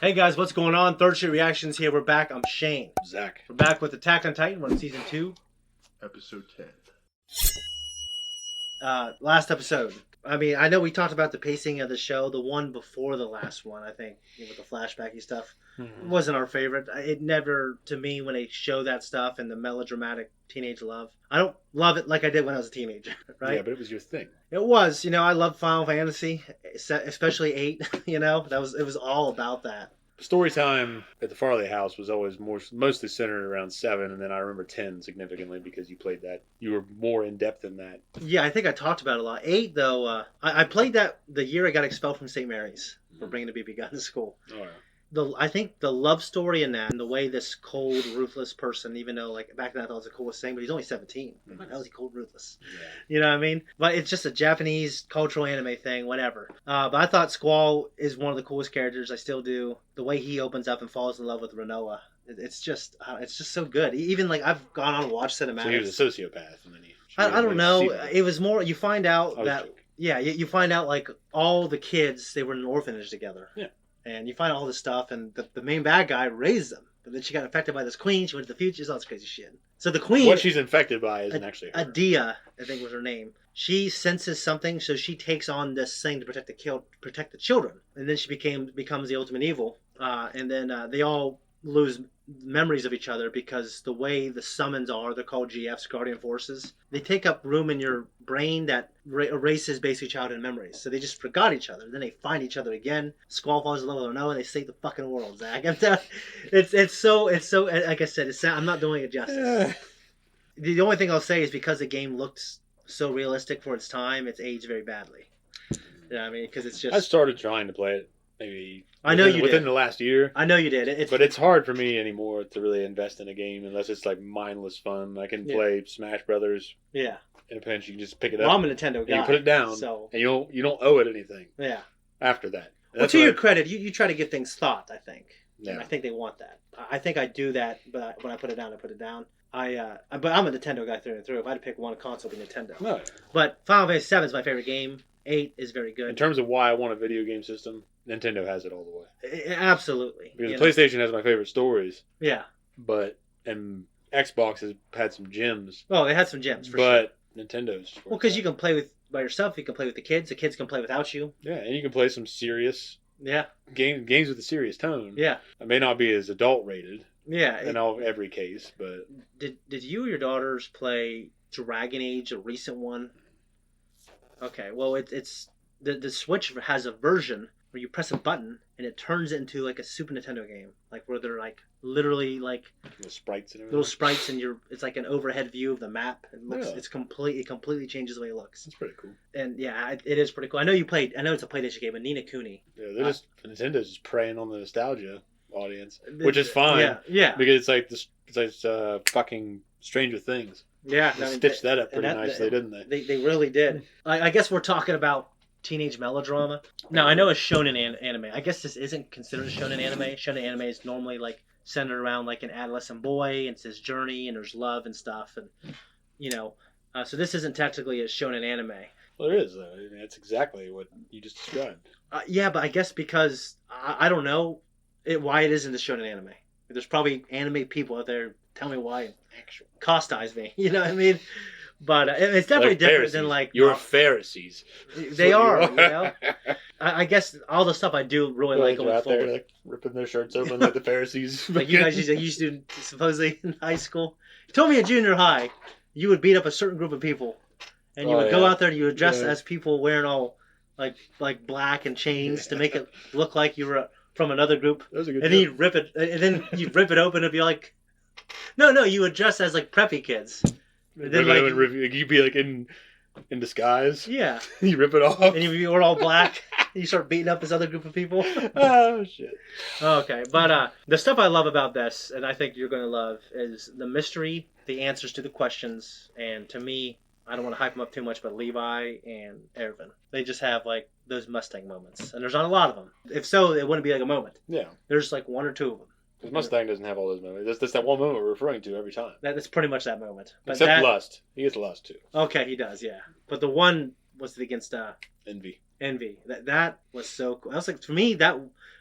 Hey guys, what's going on? Third Street Reactions here. We're back. I'm Shane. Zach. We're back with Attack on Titan. We're in season 2. Episode 10. Last episode. I mean, I know we talked about the pacing of the show, the one before the last one, I think, with the flashbacky stuff. It wasn't our favorite. It never, to me, when they show that stuff and the melodramatic teenage love, I don't love it like I did when I was a teenager, right? Yeah, but it was your thing. It was. I love Final Fantasy, especially 8, it was all about that. Story time at the Farley house was always mostly centered around 7, and then I remember 10 significantly because you played that. You were more in depth in that. Yeah, I think I talked about it a lot. 8, though, I played that the year I got expelled from St. Mary's for bringing a BB gun to school. Oh, yeah. I think the love story in that, and the way this cold, ruthless person, even though like back then I thought it was the coolest thing, but he's only 17. How is he cold, ruthless? Yeah. You know what I mean? But it's just a Japanese cultural anime thing, whatever. But I thought Squall is one of the coolest characters. I still do. The way he opens up and falls in love with Renoa, it's just so good. Even like I've gone on and watched cinematics. So he was a sociopath, and then I don't know. It was more. You find out that joking. Yeah, you find out like all the kids, they were in an orphanage together. Yeah. And you find all this stuff, and the main bad guy raised them. But then she got infected by this queen. She went to the future. All this crazy shit. So the queen... What she's infected by isn't actually her. Adia, I think was her name. She senses something, so she takes on this thing to protect the children. And then she becomes the ultimate evil. And then they all lose memories of each other because the way the summons are, they're called GFs, Guardian Forces. They take up room in your brain that erases basically childhood memories. So they just forgot each other. Then they find each other again. Squall falls in love with Renoa, and they save the fucking world, Zach. It's so like I said, I'm not doing it justice. The only thing I'll say is because the game looks so realistic for its time, it's aged very badly. Yeah, I mean, because it's just... I started trying to play it maybe within the last year. I know you did. But it's hard for me anymore to really invest in a game unless it's like mindless fun. I can play Smash Brothers. Yeah. In a pinch, you can just pick it up. Well, I'm a Nintendo guy. You put it down, and you don't owe it anything. Yeah. After that. Well, to your credit, you try to give things thought, I think. Yeah. And I think they want that. I think I do that, but when I put it down, I put it down. But I'm a Nintendo guy through and through. If I had to pick one console, it'd be Nintendo. No. But Final Fantasy 7 is my favorite game. 8 is very good. In terms of why I want a video game system, Nintendo has it all the way. Absolutely. Because PlayStation has my favorite stories. Yeah. And Xbox has had some gems. Oh, they had some gems, for sure. But Nintendo's... Well, because you can play by yourself, you can play with the kids can play without you. Yeah, and you can play some serious... Yeah. Games with a serious tone. Yeah. It may not be as adult rated. Yeah. In every case, but... Did you or your daughters play Dragon Age, a recent one? Okay, well, it's the Switch has a version where you press a button and it turns it into like a Super Nintendo game, like where they're like literally like little sprites and it's like an overhead view of the map. It completely changes the way it looks. That's pretty cool. And yeah, it is pretty cool. I know it's a PlayStation game, but Nina Cooney. Yeah, Nintendo's just preying on the nostalgia audience, which is fine. Yeah. Because it's like fucking Stranger Things. Yeah, they stitched that up pretty nicely, didn't they? They really did. I guess we're talking about teenage melodrama. Now, I know it's shonen anime. I guess this isn't considered a shonen anime. Shonen anime is normally like centered around like an adolescent boy, and it's his journey, and there's love and stuff, and so this isn't technically a shonen anime. Well, there is though. I mean, that's exactly what you just described. Yeah, but I guess because I don't know why it isn't a shonen anime. There's probably anime people out there. Tell me why. Costize me. You know what I mean? But it's definitely like different Pharisees. than like... You're Pharisees. They are. I guess all the stuff I do really like going out forward. There, like, ripping their shirts open like the Pharisees. Like you guys used to supposedly in high school. You told me in junior high you would beat up a certain group of people. And you would go out there and you would dress as people wearing all like black and chains to make it look like you were from another group. That was a good and then you'd rip it, and then you'd rip it open and be like... No, you would dress as like preppy kids. And then you'd be like in disguise. Yeah. You rip it off. And you're all black. You start beating up this other group of people. Oh, shit. Okay, but the stuff I love about this, and I think you're going to love, is the mystery, the answers to the questions, and to me, I don't want to hype them up too much, but Levi and Erwin, they just have like those Mustang moments. And there's not a lot of them. If so, it wouldn't be like a moment. Yeah. There's like one or two of them. Because Mustang doesn't have all those moments. That's that one moment we're referring to every time. That's pretty much that moment. But except Lust. He gets Lust, too. Okay, he does, yeah. But the one was against... Envy. That was so cool. I was like, for me,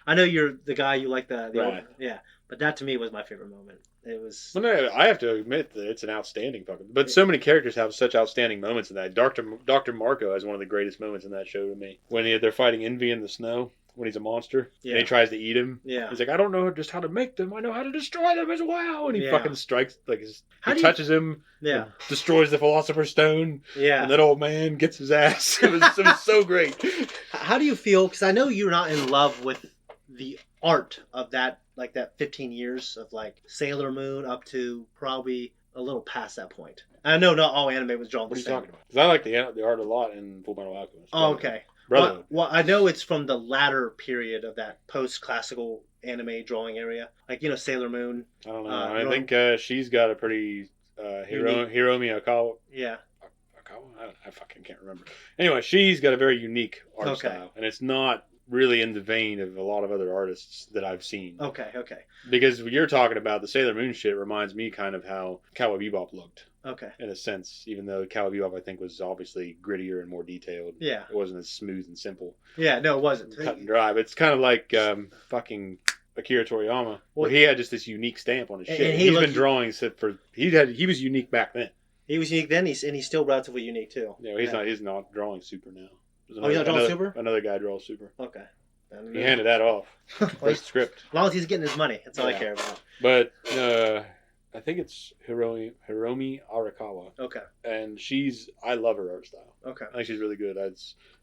I know you're the guy. You like the right. old, yeah. But that to me was my favorite moment. It was. Well, no, I have to admit that it's an outstanding fucking. But so many characters have such outstanding moments in that. Dr. Marco has one of the greatest moments in that show to me. When they're fighting Envy in the snow, when he's a monster, and he tries to eat him. Yeah. He's like, I don't know just how to make them. I know how to destroy them as well. And he fucking strikes, like, he touches him. Yeah. Destroys the Philosopher's Stone. Yeah. And that old man gets his ass. It was so great. How do you feel? Because I know you're not in love with the art of that. Like that 15 years of like Sailor Moon up to probably a little past that point. I know not all anime was drawn the same. What are you talking about? Because I like the art a lot in Full Metal Alchemist. Oh, okay. Well, I know it's from the latter period of that post-classical anime drawing area. Like, Sailor Moon. I don't know. I think she's got a pretty Hiromi Akawa. Yeah. Akawa? I fucking can't remember. Anyway, she's got a very unique art style. And it's not really in the vein of a lot of other artists that I've seen. Okay. Because when you're talking about the Sailor Moon shit reminds me kind of how Cowboy Bebop looked. Okay. In a sense, even though Cowboy Bebop I think was obviously grittier and more detailed. Yeah. It wasn't as smooth and simple. Yeah, no, it wasn't. Cut and dry. But it's kind of like fucking Akira Toriyama, where he had just this unique stamp on his shit. And he's been drawing he was unique back then. He was unique then, and he's still relatively unique too. Yeah, he's not drawing Super now. He's not drawing Super? Another guy draws Super. Okay. He handed that off. First script. As long as he's getting his money, that's all I care about. But I think it's Hiromi Arakawa. Okay. And I love her art style. Okay. I think she's really good.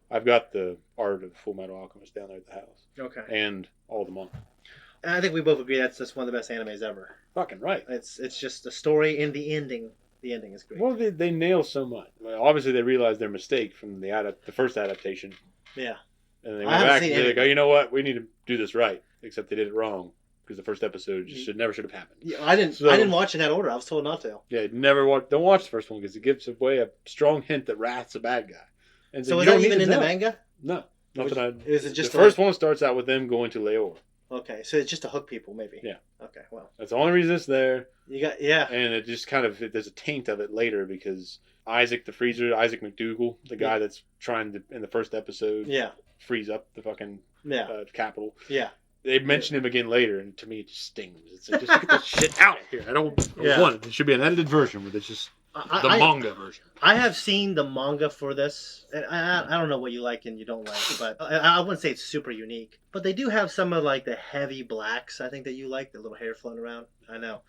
I've got the art of Full Metal Alchemist down there at the house. Okay. And all the manga. And I think we both agree that's one of the best animes ever. Fucking right. It's just the story and the ending. The ending is great. Well, they nail so much. Well, obviously, they realized their mistake from the first adaptation. Yeah. And they went back and they're like, oh, you know what? We need to do this right. Except they did it wrong. Because the first episode never should have happened. Yeah, I didn't watch in that order. I was told not to. Yeah, don't watch the first one because it gives away a strong hint that Wrath's a bad guy. And so is that even in the manga? No. Is it just the first one starts out with them going to Leor. Okay, so it's just to hook people, maybe. Yeah. Okay, well. That's the only reason it's there. Yeah. And it just kind of, there's a taint of it later because Isaac McDougal, the guy that's trying to, in the first episode, freeze up the fucking capital. Yeah. They mention him again later, and to me it just stings. It's like, just get that shit out of here. I don't want it. It should be an edited version where it's just the manga version. I have seen the manga for this. And I don't know what you like and you don't like, but I wouldn't say it's super unique. But they do have some of like the heavy blacks, I think, that you like, the little hair floating around. I know.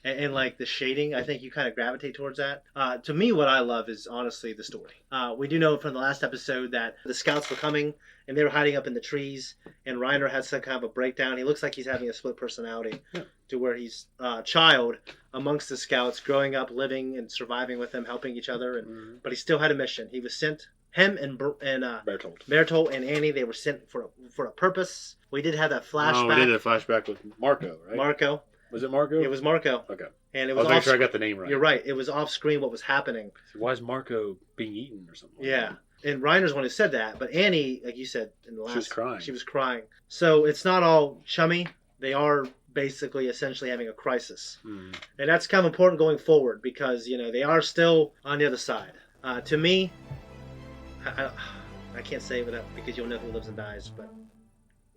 And like the shading, I think you kind of gravitate towards that. To me, what I love is honestly the story. We do know from the last episode that the scouts were coming and they were hiding up in the trees. And Reiner had some kind of a breakdown. He looks like he's having a split personality to where he's a child amongst the scouts, growing up, living and surviving with them, helping each other. But he still had a mission. He was sent. Him and Bertolt and Annie, they were sent for a purpose. We did have that flashback. Oh, we did a flashback with Marco, right? Marco. Was it Marco? It was Marco. Okay. And it was making sure I got the name right. You're right. It was off screen what was happening. So why is Marco being eaten or something? Yeah. And Reiner's one who said that. But Annie, like you said in the last... She was crying. She was crying. So it's not all chummy. They are basically essentially having a crisis. And that's kind of important going forward because, they are still on the other side. To me, I can't say without because you'll know who lives and dies, but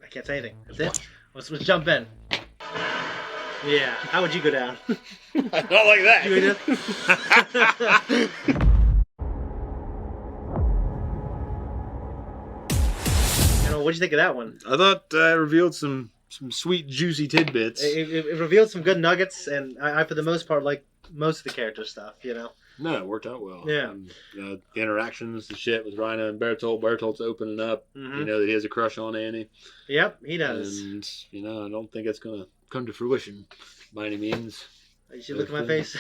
I can't say anything. That's it. Let's jump in. Yeah. How would you go down? Not like that. What'd you think of that one? I thought it revealed some sweet, juicy tidbits. It revealed some good nuggets, and I, for the most part, like most of the character stuff, No, it worked out well. Yeah. The interactions, the shit with Reiner and Bertolt. Bertolt's opening up. You know that he has a crush on Annie. Yep, he does. And, I don't think it's going to come to fruition by any means. You should look at my face.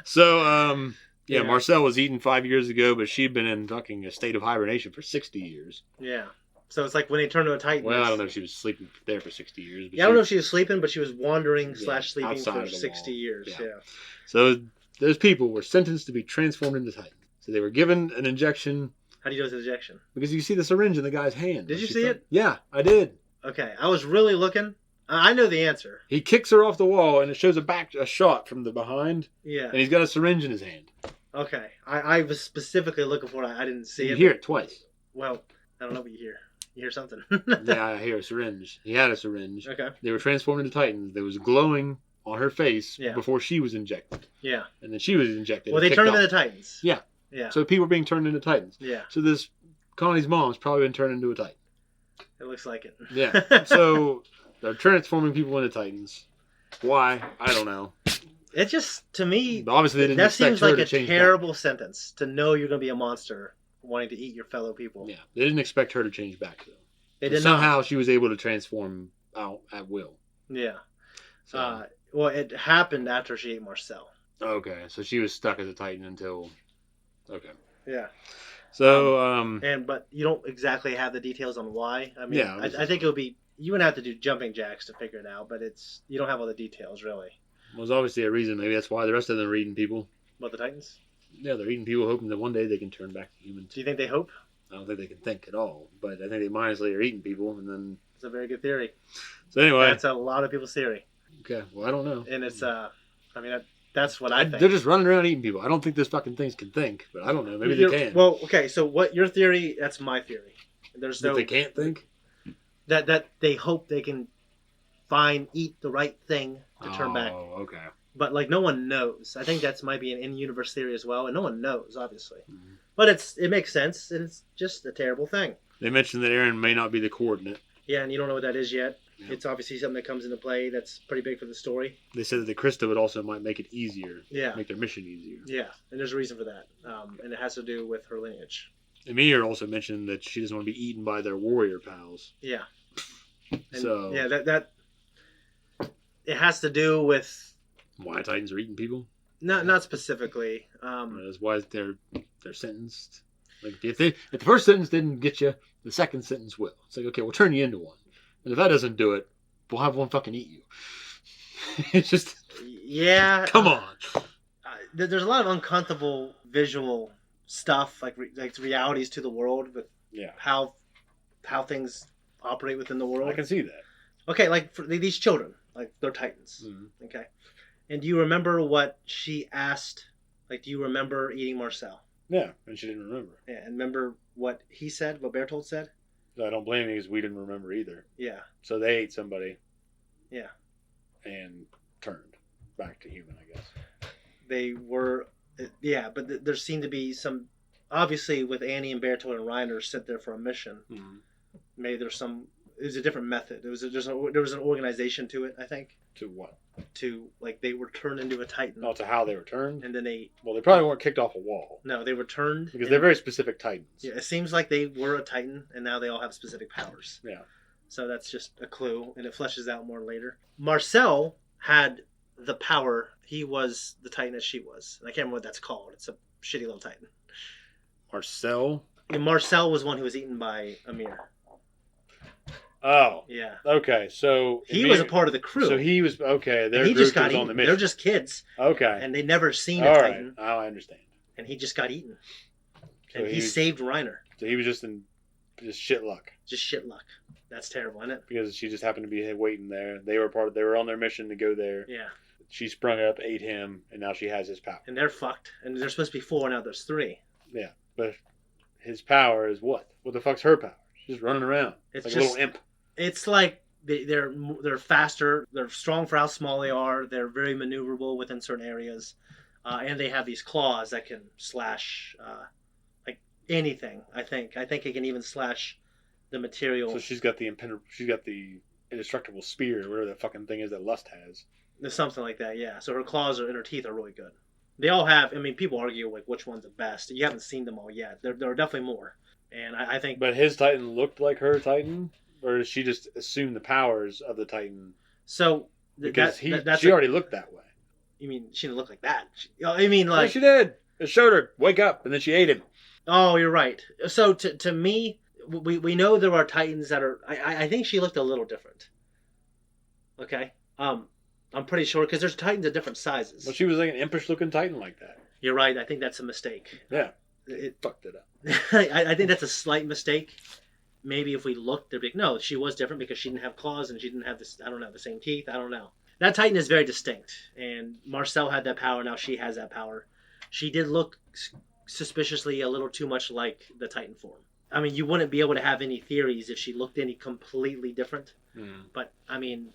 So, Marcel was eaten 5 years ago, but she'd been in fucking a state of hibernation for 60 years. Yeah. So it's like when they turned to a Titan. Well, I don't know if she was sleeping there for 60 years. But I don't know if she was sleeping, but she was wandering / sleeping for 60 wall. years. Yeah. So those people were sentenced to be transformed into Titans. So they were given an injection. How do you know it's an injection? Because you see the syringe in the guy's hand. Did you see it? Yeah, I did. Okay, I was really looking. I know the answer. He kicks her off the wall, and it shows a shot from the behind. Yeah. And he's got a syringe in his hand. Okay. I was specifically looking for it. I didn't see it. You hear it twice. Well, I don't know what you hear. You hear something? Yeah, I hear a syringe. He had a syringe. Okay. They were transformed into Titans. There was glowing on her face Yeah. before she was injected. Yeah. And then she was injected. Well, they turned them into Titans. Yeah. Yeah. So people were being turned into Titans. Yeah. So this Connie's mom's probably been turned into a Titan. It looks like it. Yeah. So they're transforming people into Titans. Why? I don't know. It just, to me, But obviously they didn't that expect seems her like to a change terrible sentence to know you're going to be a monster wanting to eat your fellow people. back. Yeah. They didn't expect her to change back though. They But did somehow not. she was able to transform out at will. Yeah. So, Well, it happened after she ate Marcel. okay. So she was stuck as a Titan until. Okay. Yeah. So But you don't exactly have the details on why. I mean, Yeah, I think it would be, you would have to do jumping jacks to figure it out, but you don't have all the details really. was obviously a reason. Maybe that's why the rest of them are eating people. About the Titans? Yeah, they're eating people, hoping that one day they can turn back to humans. Do you think they hope? I don't think they can think at all, but I think they mindlessly are eating people, and then. It's a very good theory. So anyway, That's a lot of people's theory. okay. Well, I don't know. And it's, that's what I think. They're just running around eating people. I don't think those fucking things can think, but I don't know. Maybe they can. Well, okay, so what your theory, that's my theory. There's That no... they can't think? That they hope they can eat the right thing to turn back. Oh, okay. But, like, no one knows. I think that might be an in-universe theory as well, and no one knows, obviously. Mhm. But it makes sense, and it's just a terrible thing. They mentioned that Aaron may not be the coordinate. Yeah, and you don't know what that is yet. Yeah. It's obviously something that comes into play that's pretty big for the story. They said that the Krista would also might make it easier. Yeah. Make their mission easier. Yeah, and there's a reason for that. And it has to do with her lineage. Emir also mentioned that she doesn't want to be eaten by their warrior pals. Yeah. And So yeah, that it has to do with why Titans are eating people? not specifically. That's why they're sentenced. Like if the first sentence didn't get you, the second sentence will. It's like, okay, we'll turn you into one. And if that doesn't do it, we'll have one fucking eat you. It's just Yeah. come on. There's a lot of uncomfortable visual stuff, like realities to the world with Yeah. how things operate within the world. I can see that. Okay, like for these children, like they're Titans. Mm-hmm. Okay. And do you remember what she asked? Like, do you remember eating Marcel? Yeah, and she didn't remember. Yeah, and remember what he said, what Bertold said? So I don't blame you because we didn't remember either. Yeah. So they ate somebody. Yeah. And turned back to human, I guess. They were, yeah, but there seemed to be some, obviously with Annie and Bertold and Reiner sent there for a mission. Mm-hmm. Maybe it was a different method. There was an organization to it, I think. To what? To, like, they were turned into a Titan. Oh, to how they were turned? And then they probably weren't kicked off a wall. No, they were turned. Because they're very specific Titans. Yeah, it seems like they were a Titan, and now they all have specific powers. Yeah. So that's just a clue, and it fleshes out more later. Marcel had the power. He was the Titan as she was. And I can't remember what that's called. It's a shitty little Titan. Marcel? And Marcel was one who was eaten by Amir. Oh. Yeah. Okay, so... He was a part of the crew. So he was... Okay, their he group just got was eaten. on the mission. They're just kids. Okay. And they never seen a All Titan. right. Oh, I understand. And he just got eaten. So And he saved Reiner. So he was just in shit luck. Just shit luck. That's terrible, isn't it? Because she just happened to be waiting there. They were on their mission to go there. Yeah. She sprung up, ate him, and now she has his power. And they're fucked. And there's supposed to be 4, now there's 3. Yeah, but his power is what? What the fuck's her power? She's just running around. It's like just, a little imp. It's like they're faster. They're strong for how small they are. They're very maneuverable within certain areas, and they have these claws that can slash like anything. I think it can even slash the material. So she's got the indestructible spear, whatever that fucking thing is that Lust has. There's something like that, yeah. So her claws and her teeth are really good. They all have. I mean, people argue like which one's the best. You haven't seen them all yet. There are definitely more, and I think. But his Titan looked like her Titan, or did she just assume the powers of the Titan? So because she already looked that way. You mean she didn't look like that? I mean, like she did. It showed her wake up, and then she ate him. Oh, you're right. So to me, we know there are Titans that are. I think she looked a little different. Okay. I'm pretty sure because there's Titans of different sizes. Well, she was like an impish looking Titan like that. You're right. I think that's a mistake. Yeah. It fucked it up. I think that's a slight mistake. Maybe if we looked, they'd be like, no, she was different because she didn't have claws and she didn't have this. I don't know, the same teeth. I don't know. That Titan is very distinct, and Marcel had that power. Now she has that power. She did look suspiciously a little too much like the Titan form. I mean, you wouldn't be able to have any theories if she looked any completely different. But I mean,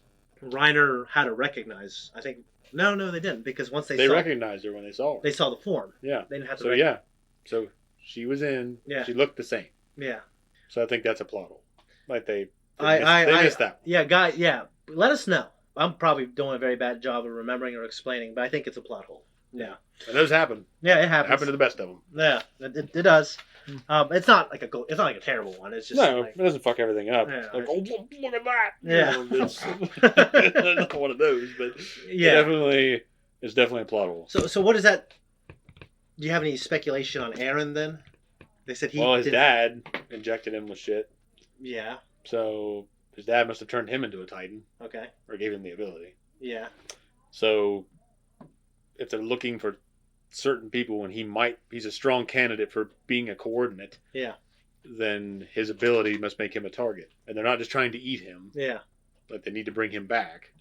Reiner had to recognize. I think no, they didn't, because once they recognized her when they saw her. They saw the form. Yeah, they didn't have to. So yeah, so she was in. Yeah, she looked the same. Yeah. So I think that's a plot hole. Like they missed that one. Yeah, guy. Yeah, let us know. I'm probably doing a very bad job of remembering or explaining, but I think it's a plot hole. Yeah. And those happen. Yeah, it happens. It happened to the best of them. Yeah, it does. It's not like a terrible one. It's just no, like, it doesn't fuck everything up. Yeah, like, oh, look at that. Yeah, it's not one of those, but yeah, it's definitely a plot hole. So what is that? Do you have any speculation on Aaron then? They said his dad injected him with shit. Yeah. So his dad must have turned him into a Titan. Okay. Or gave him the ability. Yeah. So if they're looking for certain people and he's a strong candidate for being a coordinate. Yeah. Then his ability must make him a target. And they're not just trying to eat him. Yeah. But they need to bring him back.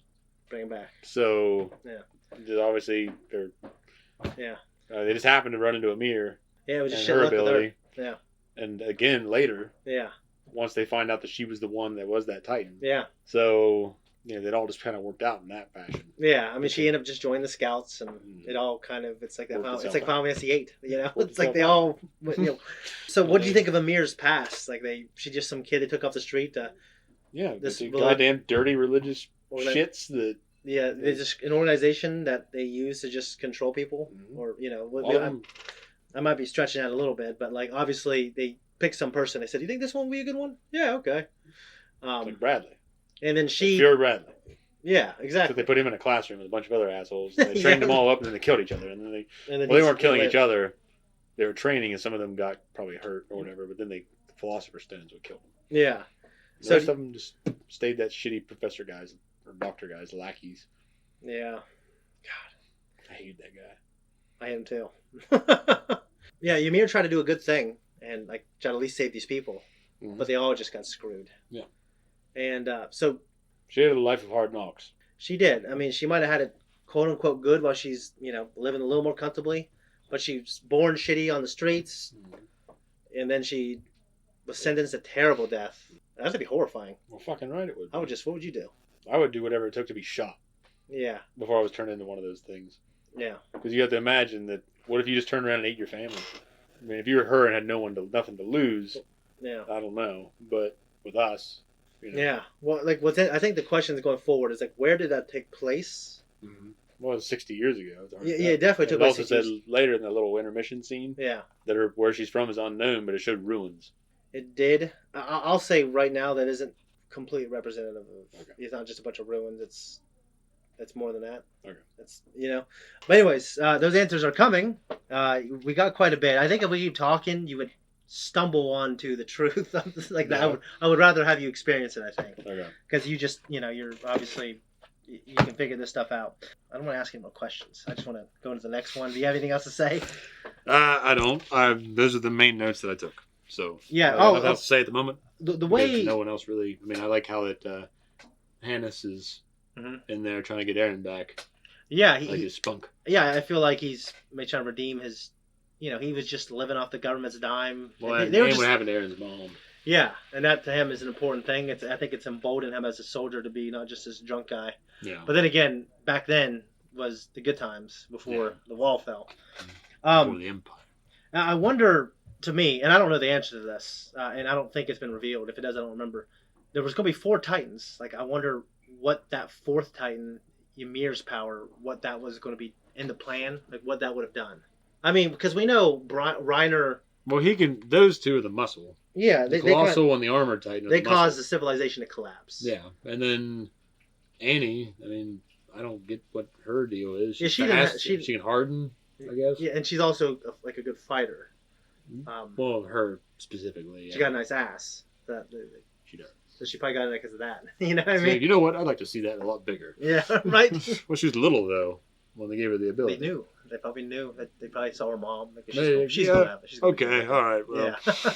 Bring him back. So yeah. Obviously they just happened to run into a mirror. Yeah, it was just her ability. Yeah. And again later. Yeah. Once they find out that she was the one that was that Titan. Yeah. So it all just kind of worked out in that fashion. Yeah, I mean, she ended up just joining the Scouts, and it all kind of it's like Final Fantasy VIII, you know. It's like they all, So, what do you think of Amir's past? Like she just some kid they took off the street. This goddamn dirty religious shits that. Yeah, it's just an organization that they use to just control people, or I might be stretching out a little bit, but like obviously they picked some person. They said, "You think this one will be a good one?" Yeah, okay. Like Bradley. And then Fury Bradley. Yeah, exactly. So they put him in a classroom with a bunch of other assholes. And they trained them all up, and then they killed each other. And then they weren't killing each other. They were training, and some of them got probably hurt or whatever. But then the Philosopher's Stones would kill them. Yeah. The rest of them just stayed that shitty professor guys or doctor guys, lackeys. Yeah. God, I hate that guy. I am too. Yeah, Ymir tried to do a good thing and like try to at least save these people, but they all just got screwed. Yeah. And so she had a life of hard knocks. She did. I mean, she might have had it quote unquote good while she's living a little more comfortably, but she was born shitty on the streets, and then she was sentenced to terrible death. That would be horrifying. Well, fucking right it would. What would you do? I would do whatever it took to be shot. Yeah. Before I was turned into one of those things. Yeah. Because you have to imagine that. What if you just turned around and ate your family? I mean, if you were her and had nothing to lose. Yeah. I don't know, but with us. Yeah. Well, like I think the question is going forward is like, where did that take place? Mm-hmm. Well, it was 60 years ago. Yeah, it definitely took place. It also said later in the little intermission scene. Yeah. That where she's from is unknown, but it showed ruins. It did. I'll say right now that isn't completely representative of. Okay. It's not just a bunch of ruins. It's more than that. Okay. It's But anyways, those answers are coming. We got quite a bit. I think if we keep talking, you would stumble onto the truth. Like that. I would rather have you experience it. I think. Okay. Because you just you're obviously you can figure this stuff out. I don't want to ask you more questions. I just want to go into the next one. Do you have anything else to say? I don't. Those are the main notes that I took. So yeah. Nothing else to say at the moment. The way no one else really. I mean, I like how that Hannes is in there trying to get Aaron back. Yeah, his spunk. Yeah, I feel like he's trying to redeem his. He was just living off the government's dime. Well, and what happened to Aaron's mom. Yeah, and that to him is an important thing. I think it's emboldened him as a soldier to be not just this drunk guy. Yeah. But then again, back then was the good times before the wall fell. Before the empire. I wonder, to me, and I don't know the answer to this, and I don't think it's been revealed. If it does, I don't remember. There was going to be 4 Titans. Like, I wonder what that 4th Titan, Ymir's power, what that was going to be in the plan, like what that would have done. I mean, because we know Reiner. Well, those two are the muscle. Yeah, the Colossal and the Armored Titan. They caused the civilization to collapse. Yeah, and then Annie. I mean, I don't get what her deal is. She can harden, I guess. Yeah, and she's also a good fighter. Well, her specifically. She got a nice ass. She does. So she probably got it because of that. You know what I mean? You know what? I'd like to see that a lot bigger. Yeah, right. Well, she was little though when they gave her the ability. They knew. They probably knew that they probably saw her mom. She's going to have it. Okay, all right. Well. Yeah.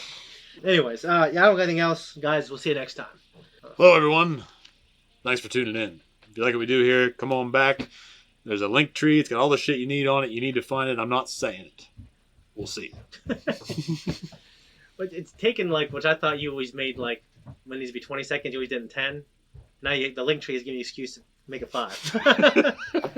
Anyways, I don't got anything else. Guys, we'll see you next time. Hello, everyone. Thanks for tuning in. If you like what we do here, come on back. There's a link tree. It's got all the shit you need on it. You need to find it. I'm not saying it. We'll see. But it's taken like, which I thought you always made like when it needs to be 20 seconds, you always did in 10. Now the link tree is giving you an excuse to make it 5.